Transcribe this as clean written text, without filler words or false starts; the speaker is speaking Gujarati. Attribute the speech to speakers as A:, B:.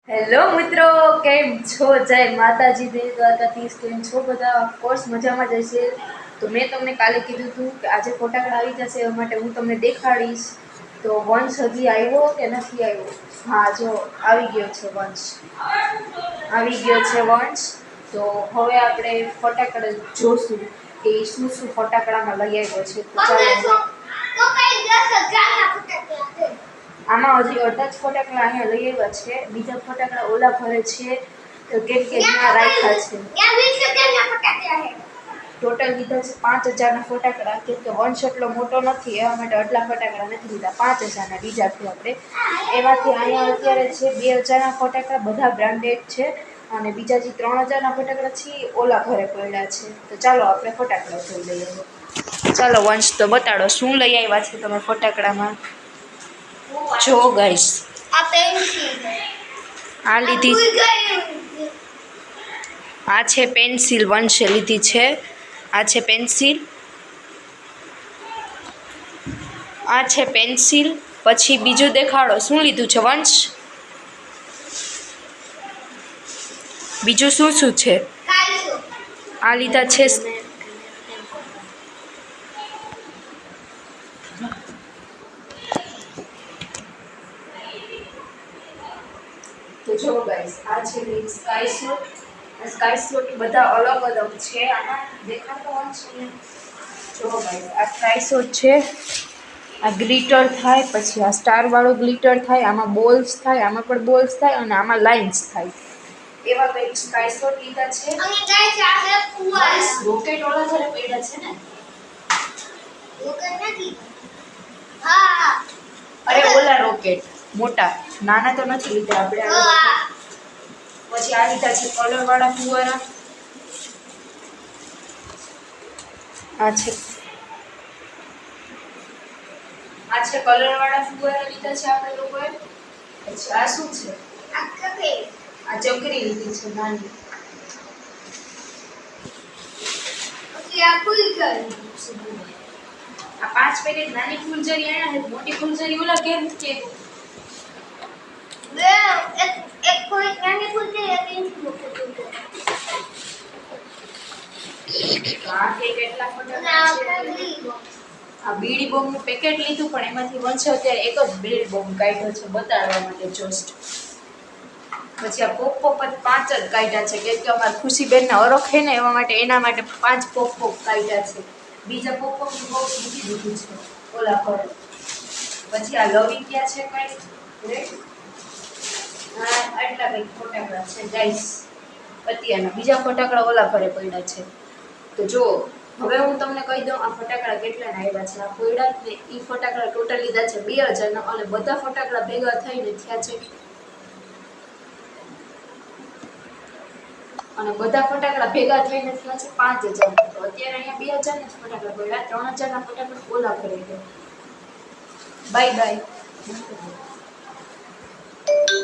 A: હેલો મિત્રો, કેમ છો? જય માતાજી, દેવ દ્વારકાધીશ. કેમ છો બધા? ઓફકોર્સ મજામાં જ હશે. તો મેં તમને કાલે કીધું હતું કે આજે ફટાકડા આવી જશે, એ માટે હું તમને દેખાડીશ. તો વંશ હજી આવ્યો કે નથી આવ્યો? હા, જો આવી ગયો છે વંશ. આવી ગયો છે વંશ. તો હવે આપણે ફટાકડા જોશું કે શું શું ફટાકડામાં લઈ આવ્યો છે. તો ચાલો, આમાં હજી અડધા જ ફટાકડા અહીંયા લઈ આવ્યા છે. બીજા ફટાકડા ઓલા ભરે છે કેમ કે ત્યાં રાખ્યા છે. ટોટલ લીધા છે 5000ના ફટાકડા. કેમ કે વંશ એટલો મોટો નથી, એવા માટે આટલા ફટાકડા નથી લીધા. 5000ના બીજાથી આપણે એમાંથી અહીંયા અત્યારે છે 2000ના ફટાકડા, બધા બ્રાન્ડેડ છે. અને બીજા જે 3000ના ફટાકડા છે એ ઓલા ઘરે પડ્યા છે. તો ચાલો આપણે ફટાકડા જોઈ લઈએ. ચાલો વંશ, તો બતાડો શું લઈ આવ્યા છે તમે ફટાકડામાં. જો ગાઈસ,
B: આ પેન્સિલ
A: આ લીધી, આ છે પેન્સિલ. વંશે લીધી છે. આ છે પેન્સિલ, આ છે પેન્સિલ. પછી બીજું દેખાડો, શું લીધું છે વંશ? બીજું શું શું છે? આ લીધા છે તો જો ગાઈસ, આ છે સ્કાય શોટ. સ્કાય શોટ બધા અલગ અલગ છે. આમાં દેખાતો વંશ જો ગાઈસ, આ સ્કાય શોટ છે. આ ગ્લિટર થાય, પછી આ સ્ટાર વાળો ગ્લિટર થાય, આમાં બોલ્સ થાય, આમાં પણ બોલ્સ થાય અને આમાં લાઇન્સ થાય. એવા કંઈક સ્કાય શોટ લીધા છે.
B: અને ગાઈસ આ હે ફુવારા.
A: રોકેટ ઓલા ઘરે પડ્યા છે ને?
B: રોકેટ નથી. હા,
A: અરે ઓલા રોકેટ મોટા, નાના તો નથી લીધા આપણે. પછી આ લીધા છે કલર વાળા ફુવારા. આ છે કલર વાળા ફુવારા લીધા છે આપણે લોકોએ. પછી આ શું છે?
B: આ કપે
A: આ ચકરી લીધી છે નાની.
B: પછી આ ફૂલ કર.
A: આ 5 પેકેટ નાની ફૂલઝડી આયા છે. મોટી ફૂલઝડી ઓલા કેમ કે
B: બે એક કોઈ નાની ફૂલ છે, એક ઇંચી મોટી ફૂલ છે.
A: આ કે કેટલા ફટાકડા છે? આ બીડી બોમ્બ નું પેકેટ લીધું, પણ એમાંથી વંશે અત્યારે એક જ બીડી બોમ્બ કાઢ્યો છે બતાડવા માટે જસ્ટ. પછી આ પોપ પોપ જ 5 જ કાઢ્યા છે, કેમ કે અમારા ખુશીબેનને અરખે ને એવા માટે, એના માટે 5 પોપ પોપ કાઢ્યા છે. બીજા પોપ પોપ નું બોક્સ મૂકી દીધું છે ઓલા પર. પછી આ લવિંગ ક્યાં છે કઈ રેડ. હા, આટલા કંઈક ફટાકડા છે ગાઈસ અત્યારના. બીજા ફટાકડા ઓલા ઘરે પડ્યા છે. તો જો હવે હું તમને કહી દઉં આ ફટાકડા કેટલાના આવ્યા છે. આ કોયડા ને ઈ ફટાકડા ટોટલ લીધા છે 2000ના, અને બધા ફટાકડા ભેગા થઈને થયા છે, અને બધા ફટાકડા ભેગા થઈને થયા છે 5000. તો અત્યારે અહીંયા 2000 ના ફટાકડા પડ્યા. 3000ના ફટાકડા ઓલા ઘરે ગયા. Bye bye.